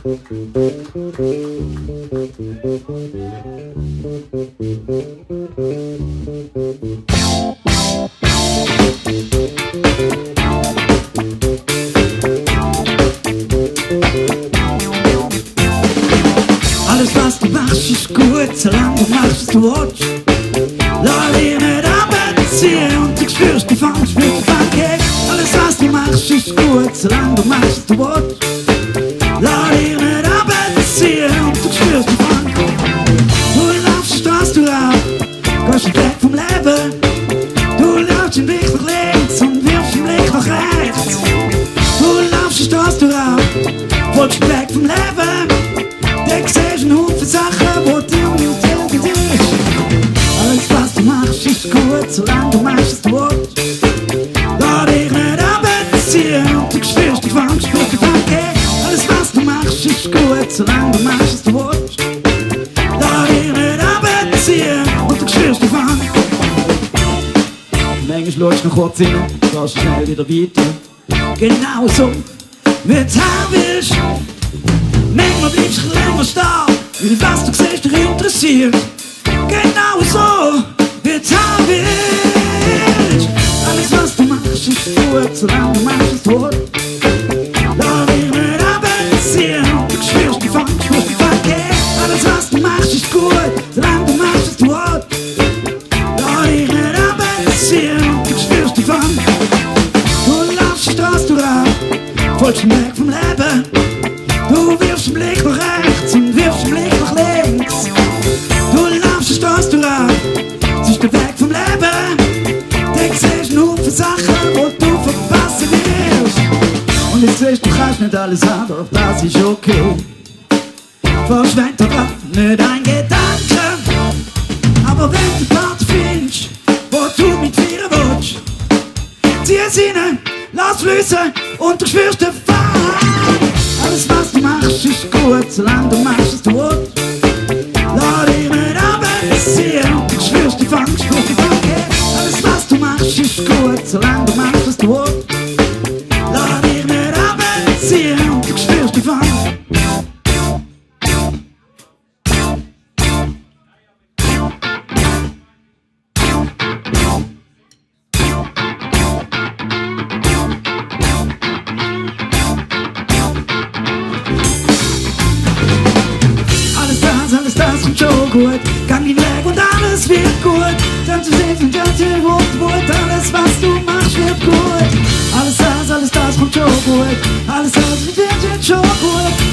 Alles was du machst ist gut, solange du machst, was du willst. Lass dich nicht abziehen und du spürst die Fang, spürst die Fang. Alles was du machst ist gut, solange du machst, was du willst. Lass dich nicht abziehen und du spürst die Fang. Du laufst die Straße rauf, gehst weg vom Leben. Du laufst den Blick nach links und wirfst den Blick nach rechts. Du laufst die Straße rauf, willst weg vom Leben. Ich seh einen Haufen Sachen, wo du nicht irgendwie bist. Alles was du machst ist gut, solange du machst, was du willst. Lass dich nicht abziehen und du spürst die Fang, spürst die Fang. Alles was du machst ist gut, solange du machst, was du willst. Lass dich nicht abziehen und du spürst die Fang. Manchmal schaust du noch kurz hin, gehst schnell wieder weiter. Genau so, mit willst. Manchmal bleibst du länger stehen, weil was du siehst dich interessiert. Genau so, wie du haben willst. Alles was du machst ist gut, solange du machst, was du willst. Lass dich nicht abziehen, du spürst die Fang, spürst die Fang. Alles was du machst ist gut, solange du machst, was du willst. Lass dich nicht abziehen, du spürst die Fang. Du laufst die Straße rauf, folgst dem Weg vom Leben. Du wirfst den Blick nach rechts und wirfst den Blick nach links. Du laufst die Straße rauf, siehst den Weg vom Leben. Du siehst einen Haufen Sachen, wo du verpassen willst. Und jetzt siehst du, kannst nicht alles haben, doch das ist okay. Verschwendet daran nicht ein Gedanke. Aber wenn du einen Part findest, wo du mit feiern willst, zieh es rein, lass fließen und du spürst den Fang. Alles was du machst ist gut, solange du machst, was du willst. Lass dich nicht abziehen, du spürst die Fang, spürst die Fang. Alles was du machst ist gut, solange du machst, was du willst. Lass dich nicht abziehen, du spürst die Fang. Schon gut, gang den Weg und alles wird gut. Dann zu sehen und dann zu Wut, alles was du machst wird gut. Alles das kommt schon gut. Alles das wird schon gut.